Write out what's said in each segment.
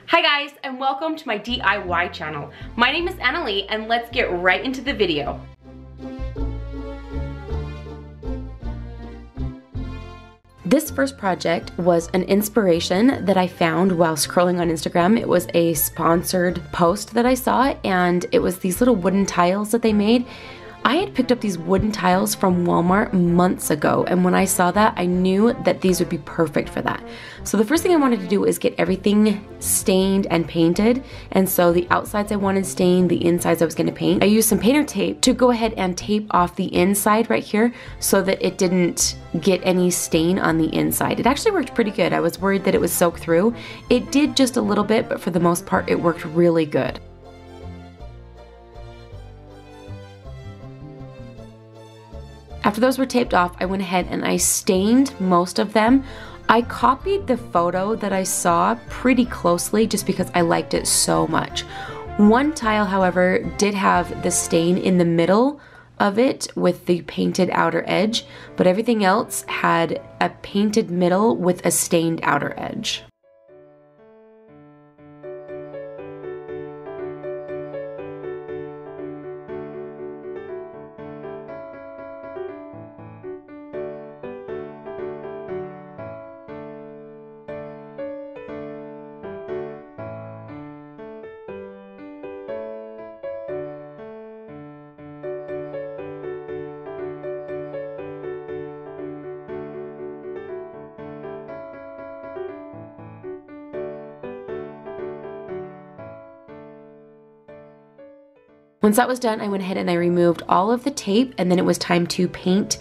Hi guys, and welcome to my DIY channel. My name is Annalie, and let's get right into the video. This first project was an inspiration that I found while scrolling on Instagram. It was a sponsored post that I saw, and it was these little wooden tiles that they made. I had picked up these wooden tiles from Walmart months ago, and when I saw that, I knew that these would be perfect for that. So the first thing I wanted to do is get everything stained and painted, and so the outsides I wanted stained, the insides I was going to paint. I used some painter tape to go ahead and tape off the inside right here so that it didn't get any stain on the inside. It actually worked pretty good. I was worried that it would soak through. It did just a little bit, but for the most part, it worked really good. After those were taped off, I went ahead and I stained most of them. I copied the photo that I saw pretty closely just because I liked it so much. One tile, however, did have the stain in the middle of it with the painted outer edge, but everything else had a painted middle with a stained outer edge. Once that was done, I went ahead and I removed all of the tape, and then it was time to paint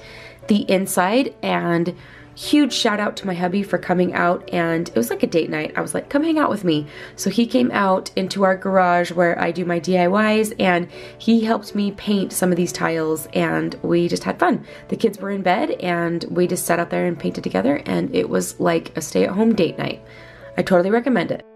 the inside. And huge shout out to my hubby for coming out, and it was like a date night. I was like, come hang out with me. So he came out into our garage where I do my DIYs, and he helped me paint some of these tiles, and we just had fun. The kids were in bed and we just sat out there and painted together, and it was like a stay-at-home date night. I totally recommend it.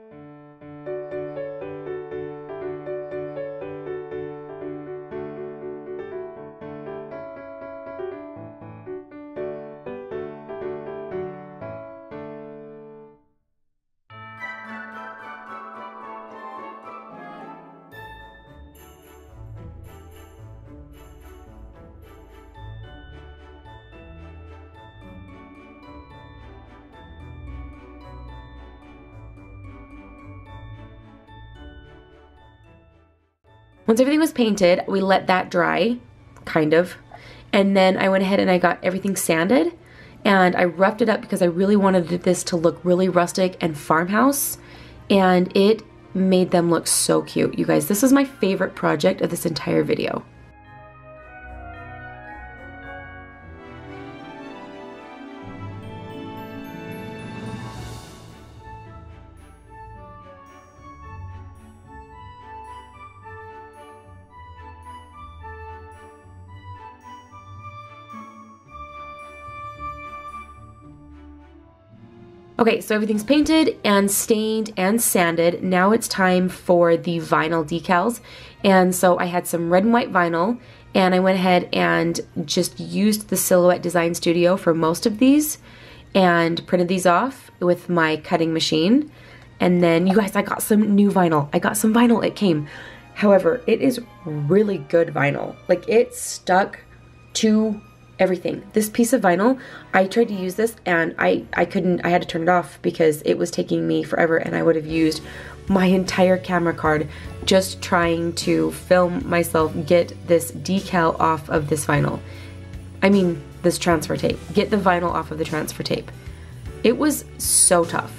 Once everything was painted, we let that dry, kind of, and then I went ahead and I got everything sanded, and I roughed it up because I really wanted this to look really rustic and farmhouse, and it made them look so cute. You guys, this is my favorite project of this entire video. Okay, so everything's painted and stained and sanded. Now it's time for the vinyl decals. And so I had some red and white vinyl, and I went ahead and just used the Silhouette Design Studio for most of these and printed these off with my cutting machine. And then, you guys, I got some new vinyl. I got some vinyl, it came. However, it is really good vinyl. Like, it stuck to everything. This piece of vinyl, I tried to use this and I couldn't. I had to turn it off because it was taking me forever, and I would have used my entire camera card just trying to film myself get this decal off of this vinyl. I mean, this transfer tape. Get the vinyl off of the transfer tape. It was so tough.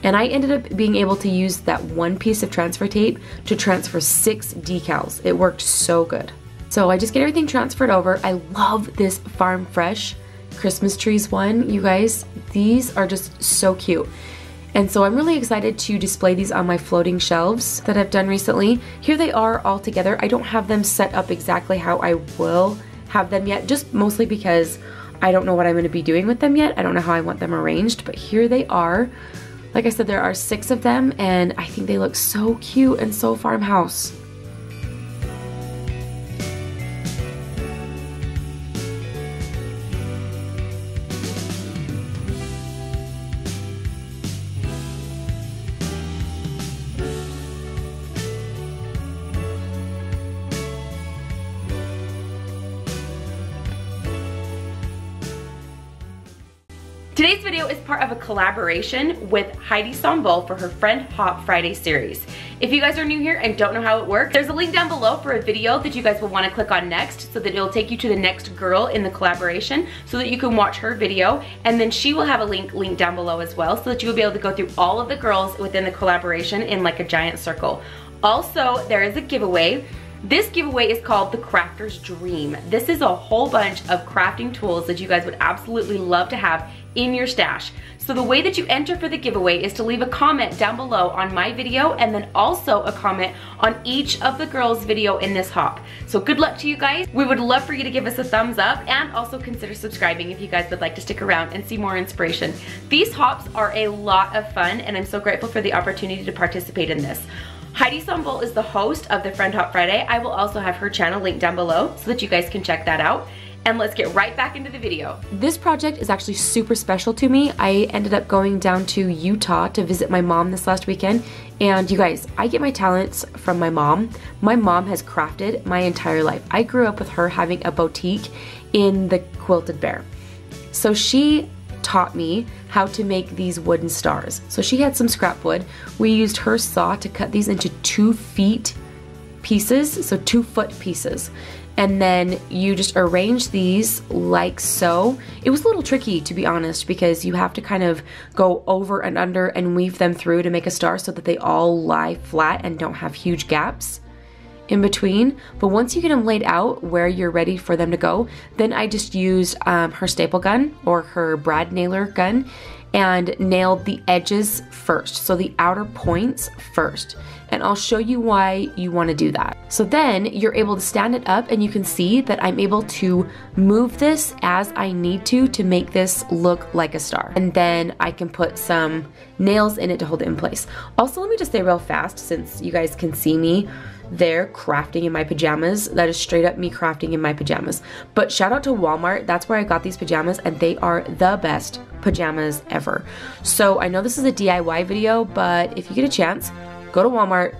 And I ended up being able to use that one piece of transfer tape to transfer 6 decals. It worked so good. So I just get everything transferred over. I love this Farm Fresh Christmas trees one. You guys, these are just so cute. And so I'm really excited to display these on my floating shelves that I've done recently. Here they are all together. I don't have them set up exactly how I will have them yet, just mostly because I don't know what I'm going to be doing with them yet. I don't know how I want them arranged, but here they are. Like I said, there are 6 of them, and I think they look so cute and so farmhouse. Today's video is part of a collaboration with Heidi Sonboul for her Friend Hop Friday series. If you guys are new here and don't know how it works, there's a link down below for a video that you guys will want to click on next so that it'll take you to the next girl in the collaboration so that you can watch her video, and then she will have a link down below as well so that you'll be able to go through all of the girls within the collaboration in like a giant circle. Also, there is a giveaway. This giveaway is called the Crafter's Dream. This is a whole bunch of crafting tools that you guys would absolutely love to have in your stash. So the way that you enter for the giveaway is to leave a comment down below on my video and then also a comment on each of the girls' video in this hop. So good luck to you guys. We would love for you to give us a thumbs up and also consider subscribing if you guys would like to stick around and see more inspiration. These hops are a lot of fun and I'm so grateful for the opportunity to participate in this. Heidi Sonboul is the host of the Friend Hop Friday. I will also have her channel linked down below so that you guys can check that out. And let's get right back into the video. This project is actually super special to me. I ended up going down to Utah to visit my mom this last weekend. And you guys, I get my talents from my mom. My mom has crafted my entire life. I grew up with her having a boutique in the Quilted Bear. So she taught me how to make these wooden stars. So she had some scrap wood. We used her saw to cut these into 2 feet pieces, so 2-foot pieces. And then you just arrange these like so. It was a little tricky, to be honest, because you have to kind of go over and under and weave them through to make a star so that they all lie flat and don't have huge gaps in between. But once you get them laid out where you're ready for them to go, then I just used her staple gun or her brad nailer gun and nailed the edges first, so the outer points first. And I'll show you why you want to do that. So then you're able to stand it up and you can see that I'm able to move this as I need to make this look like a star. And then I can put some nails in it to hold it in place. Also, let me just say real fast, since you guys can see me there crafting in my pajamas. That is straight up me crafting in my pajamas. But shout out to Walmart. That's where I got these pajamas and they are the best pajamas ever. So I know this is a DIY video, but if you get a chance, go to Walmart,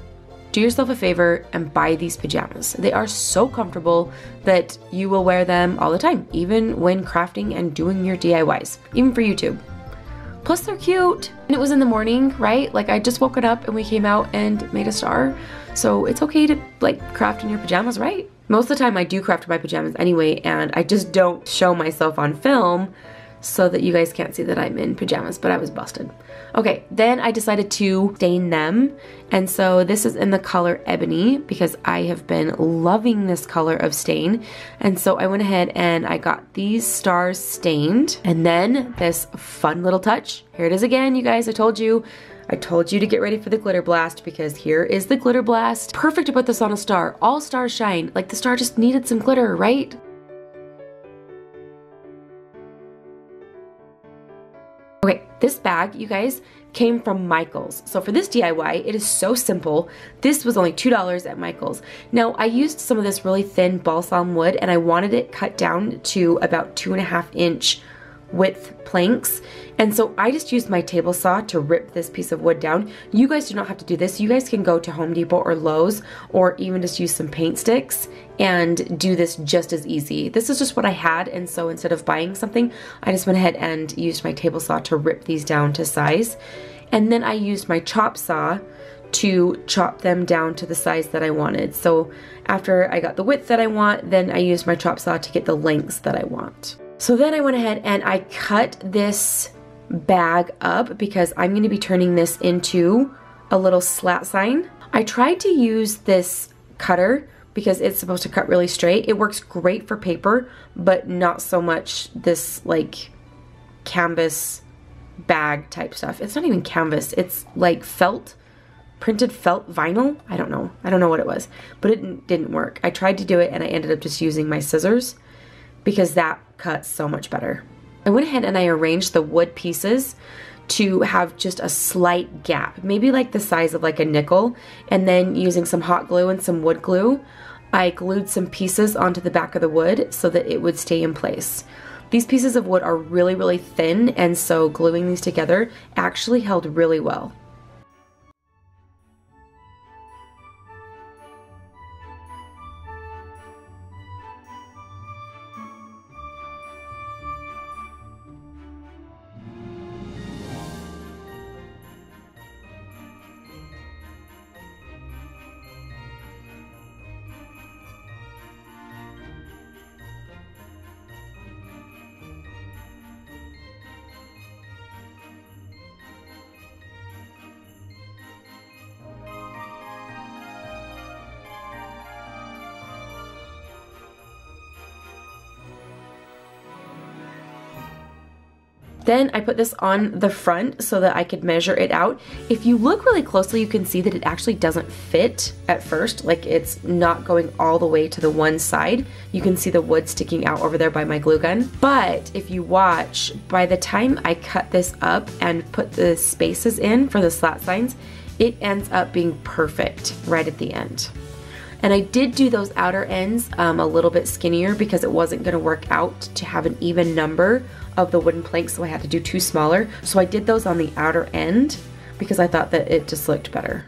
do yourself a favor and buy these pajamas. They are so comfortable that you will wear them all the time, even when crafting and doing your DIYs, even for YouTube. Plus they're cute. And it was in the morning, right? Like I just woken up and we came out and made a star. So it's okay to like craft in your pajamas, right? Most of the time I do craft in my pajamas anyway, and I just don't show myself on film so that you guys can't see that I'm in pajamas, but I was busted. Okay, then I decided to stain them. And so this is in the color Ebony because I have been loving this color of stain. And so I went ahead and I got these stars stained. And then this fun little touch. Here it is again, you guys, I told you to get ready for the glitter blast because here is the glitter blast. Perfect to put this on a star. All stars shine. Like the star just needed some glitter, right? Okay, this bag, you guys, came from Michaels. So for this DIY, it is so simple. This was only $2 at Michaels. Now, I used some of this really thin balsam wood and I wanted it cut down to about 2.5-inch width planks. And so I just used my table saw to rip this piece of wood down. You guys do not have to do this. You guys can go to Home Depot or Lowe's or even just use some paint sticks and do this just as easy. This is just what I had, and so instead of buying something, I just went ahead and used my table saw to rip these down to size. And then I used my chop saw to chop them down to the size that I wanted. So after I got the width that I want, then I used my chop saw to get the lengths that I want. So then I went ahead and I cut this bag up because I'm going to be turning this into a little slat sign. I tried to use this cutter because it's supposed to cut really straight. It works great for paper, but not so much this like canvas bag type stuff. It's not even canvas. It's like felt, printed felt vinyl. I don't know what it was, but it didn't work. I tried to do it and I ended up just using my scissors because that cuts so much better. I went ahead and I arranged the wood pieces to have just a slight gap, maybe like the size of like a nickel, and then using some hot glue and some wood glue, I glued some pieces onto the back of the wood so that it would stay in place. These pieces of wood are really, really thin, and so gluing these together actually held really well. Then I put this on the front so that I could measure it out. If you look really closely, you can see that it actually doesn't fit at first. Like it's not going all the way to the one side. You can see the wood sticking out over there by my glue gun. But if you watch, by the time I cut this up and put the spaces in for the slat signs, it ends up being perfect right at the end. And I did do those outer ends a little bit skinnier because it wasn't going to work out to have an even number of the wooden planks, so I had to do 2 smaller. So I did those on the outer end because I thought that it just looked better.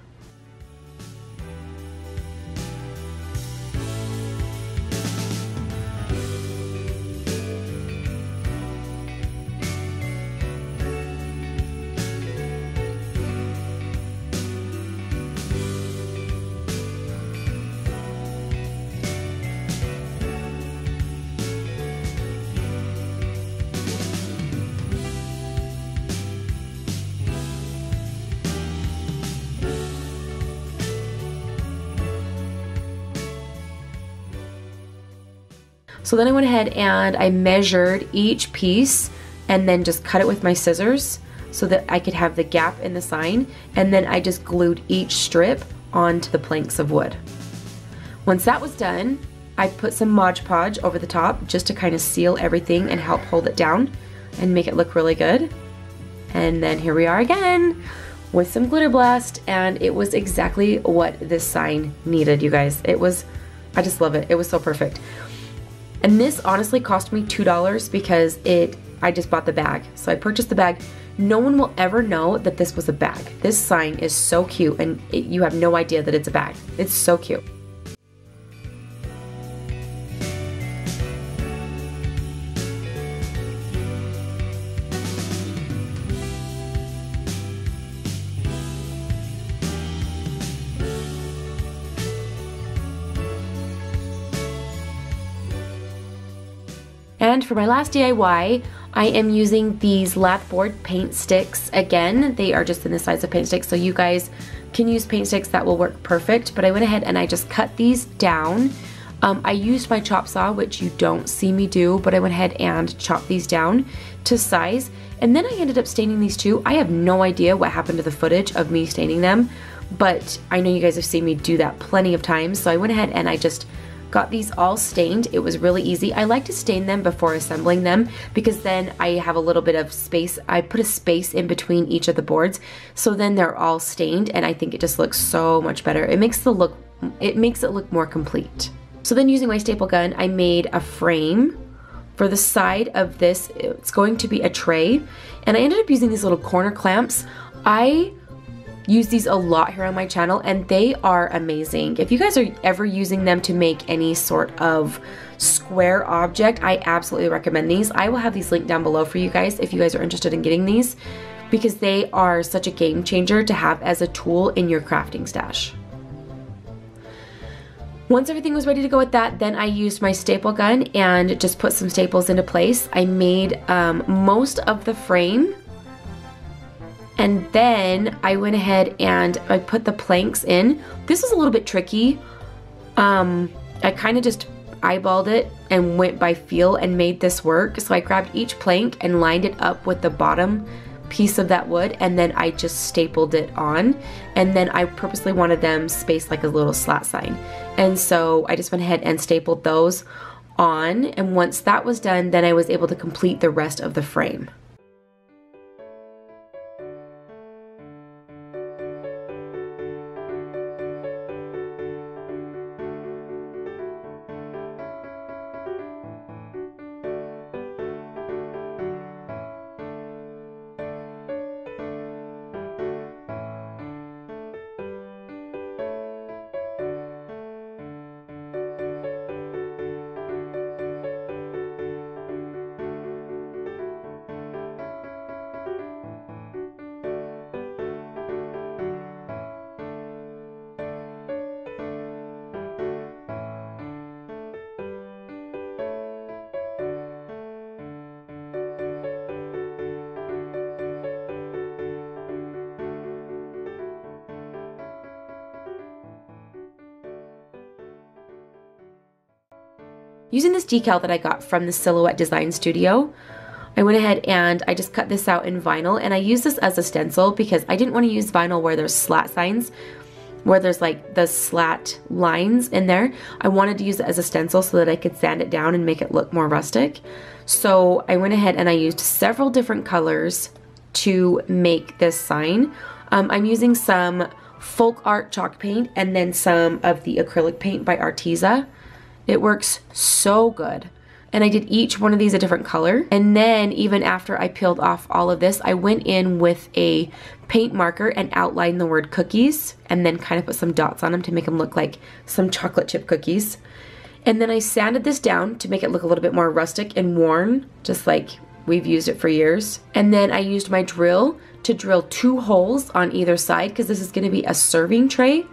So then I went ahead and I measured each piece and then just cut it with my scissors so that I could have the gap in the sign, and then I just glued each strip onto the planks of wood. Once that was done, I put some Mod Podge over the top just to kind of seal everything and help hold it down and make it look really good. And then here we are again with some Glitter Blast, and it was exactly what this sign needed, you guys. I just love it. It was so perfect. And this honestly cost me $2 because I just bought the bag. So I purchased the bag. No one will ever know that this was a bag. This sign is so cute, and you have no idea that it's a bag. It's so cute. And for my last DIY, I am using these Lathboard paint sticks again. They are just in the size of paint sticks, so you guys can use paint sticks that will work perfect. But I went ahead and I just cut these down. I used my chop saw, which you don't see me do, but I went ahead and chopped these down to size. And then I ended up staining these too. I have no idea what happened to the footage of me staining them, but I know you guys have seen me do that plenty of times. So I went ahead and I just got these all stained. It was really easy. I like to stain them before assembling them because then I have a little bit of space. I put a space in between each of the boards, so then they're all stained, and I think it just looks so much better. It makes it look more complete. So then using my staple gun, I made a frame for the side of this. It's going to be a tray, and I ended up using these little corner clamps. I use these a lot here on my channel, and they are amazing. If you guys are ever using them to make any sort of square object, I absolutely recommend these. I will have these linked down below for you guys if you guys are interested in getting these, because they are such a game changer to have as a tool in your crafting stash. Once everything was ready to go with that, then I used my staple gun and just put some staples into place. I made most of the frame, and then I went ahead and I put the planks in. This is a little bit tricky. I kind of just eyeballed it and went by feel and made this work. So I grabbed each plank and lined it up with the bottom piece of that wood, and then I just stapled it on, and then I purposely wanted them spaced like a little slat sign, and so I just went ahead and stapled those on, and once that was done, then I was able to complete the rest of the frame. Using this decal that I got from the Silhouette Design Studio, I went ahead and I just cut this out in vinyl, and I used this as a stencil because I didn't want to use vinyl where there's slat signs, where there's like the slat lines in there. I wanted to use it as a stencil so that I could sand it down and make it look more rustic. So I went ahead and I used several different colors to make this sign. I'm using some folk art chalk paint and then some of the acrylic paint by Arteza. It works so good. And I did each one of these a different color. And then even after I peeled off all of this, I went in with a paint marker and outlined the word cookies and then kind of put some dots on them to make them look like some chocolate chip cookies. And then I sanded this down to make it look a little bit more rustic and worn, just like we've used it for years. And then I used my drill to drill 2 holes on either side because this is going to be a serving tray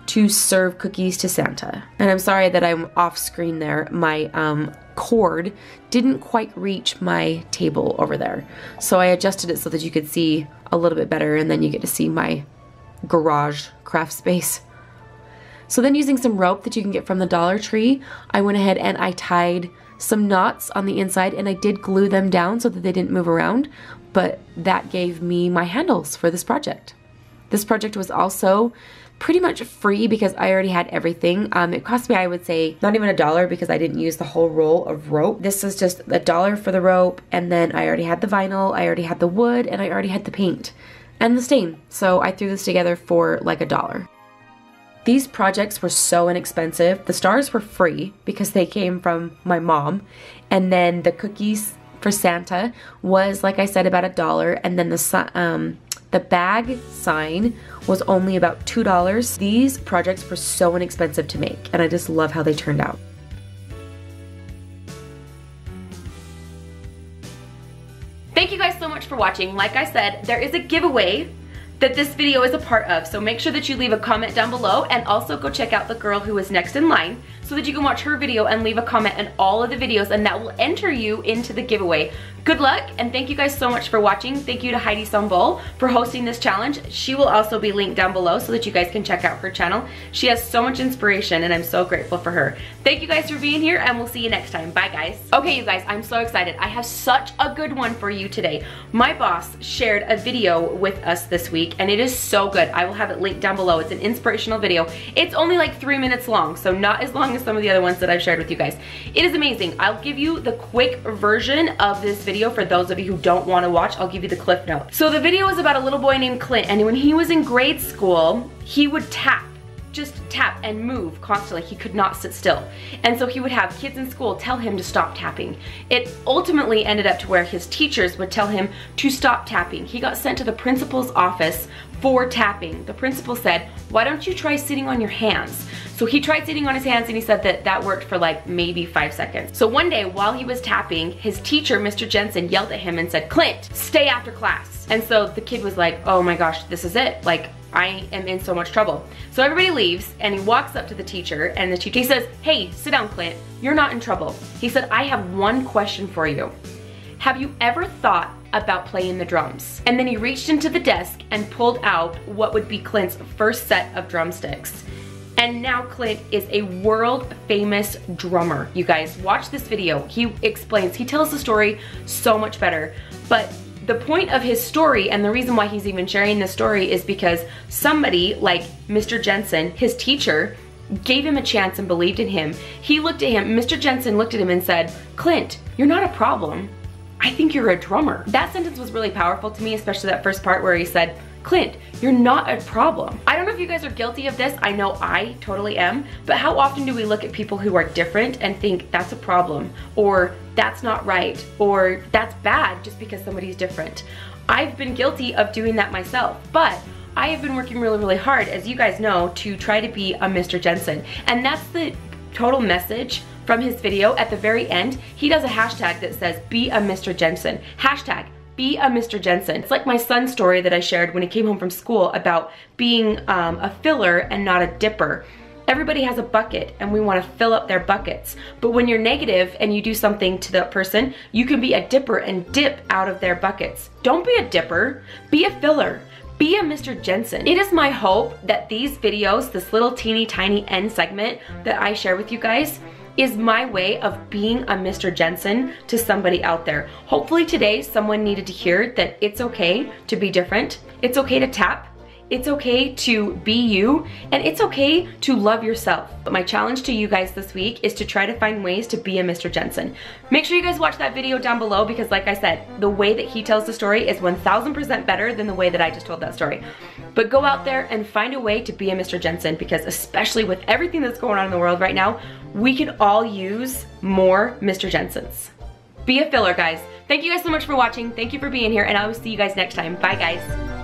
to serve cookies to Santa. And I'm sorry that I'm off screen there. My cord didn't quite reach my table over there. So I adjusted it so that you could see a little bit better, and then you get to see my garage craft space. So then, using some rope that you can get from the Dollar Tree, I went ahead and I tied some knots on the inside, and I did glue them down so that they didn't move around, but that gave me my handles for this project. This project was also pretty much free because I already had everything. It cost me, I would say, not even $1 because I didn't use the whole roll of rope. This is just $1 for the rope, and then I already had the vinyl, I already had the wood, and I already had the paint and the stain. So I threw this together for like $1. These projects were so inexpensive. The stars were free because they came from my mom, and then the cookies for Santa was, like I said, about $1, and then the bag sign was only about $2. These projects were so inexpensive to make, and I just love how they turned out. Thank you guys so much for watching. Like I said, there is a giveaway that this video is a part of, so make sure that you leave a comment down below, and also go check out the girl who is next in line so that you can watch her video and leave a comment in all of the videos, and that will enter you into the giveaway. Good luck, and thank you guys so much for watching. Thank you to Heidi Sonboul for hosting this challenge. She will also be linked down below so that you guys can check out her channel. She has so much inspiration, and I'm so grateful for her. Thank you guys for being here, and we'll see you next time. Bye guys. Okay you guys, I'm so excited. I have such a good one for you today. My boss shared a video with us this week, and it is so good. I will have it linked down below. It's an inspirational video. It's only like 3 minutes long, so not as long as some of the other ones that I've shared with you guys. It is amazing. I'll give you the quick version of this video for those of you who don't want to watch. I'll give you the cliff notes. So the video is about a little boy named Clint, and when he was in grade school, he would tap. Just tap and move constantly. He could not sit still. And so he would have kids in school tell him to stop tapping. It ultimately ended up to where his teachers would tell him to stop tapping. He got sent to the principal's office for tapping. The principal said, why don't you try sitting on your hands? So he tried sitting on his hands, and he said that that worked for like maybe 5 seconds. So one day while he was tapping, his teacher, Mr. Jensen, yelled at him and said, Clint, stay after class. And so the kid was like, oh my gosh, this is it. Like, I am in so much trouble. So everybody leaves, and he walks up to the teacher, and the teacher, he says, hey, sit down, Clint. You're not in trouble. He said, I have one question for you. Have you ever thought about playing the drums? And then he reached into the desk and pulled out what would be Clint's first set of drumsticks. And now Clint is a world famous drummer. You guys, watch this video. He explains, he tells the story so much better. But the point of his story, and the reason why he's even sharing this story, is because somebody like Mr. Jensen, his teacher, gave him a chance and believed in him. He looked at him, Mr. Jensen looked at him and said, Clint, you're not a problem. I think you're a drummer. That sentence was really powerful to me, especially that first part where he said, Clint, you're not a problem. I don't know if you guys are guilty of this. I know I totally am. But how often do we look at people who are different and think that's a problem, or that's not right, or that's bad just because somebody's different? I've been guilty of doing that myself, but I have been working really, really hard, as you guys know, to try to be a Mr. Jensen. And that's the total message from his video. At the very end, he does a hashtag that says, be a Mr. Jensen. Hashtag, be a Mr. Jensen. It's like my son's story that I shared when he came home from school about being a filler and not a dipper. Everybody has a bucket, and we want to fill up their buckets. But when you're negative and you do something to that person, you can be a dipper and dip out of their buckets. Don't be a dipper, be a filler. Be a Mr. Jensen. It is my hope that these videos, this little teeny tiny end segment that I share with you guys, is my way of being a Mr. Jensen to somebody out there. Hopefully today someone needed to hear that it's okay to be different. It's okay to tap. It's okay to be you, and it's okay to love yourself. But my challenge to you guys this week is to try to find ways to be a Mr. Jensen. Make sure you guys watch that video down below because like I said, the way that he tells the story is 1000% better than the way that I just told that story. But go out there and find a way to be a Mr. Jensen because especially with everything that's going on in the world right now, we could all use more Mr. Jensens. Be a filler, guys. Thank you guys so much for watching. Thank you for being here, and I will see you guys next time. Bye, guys.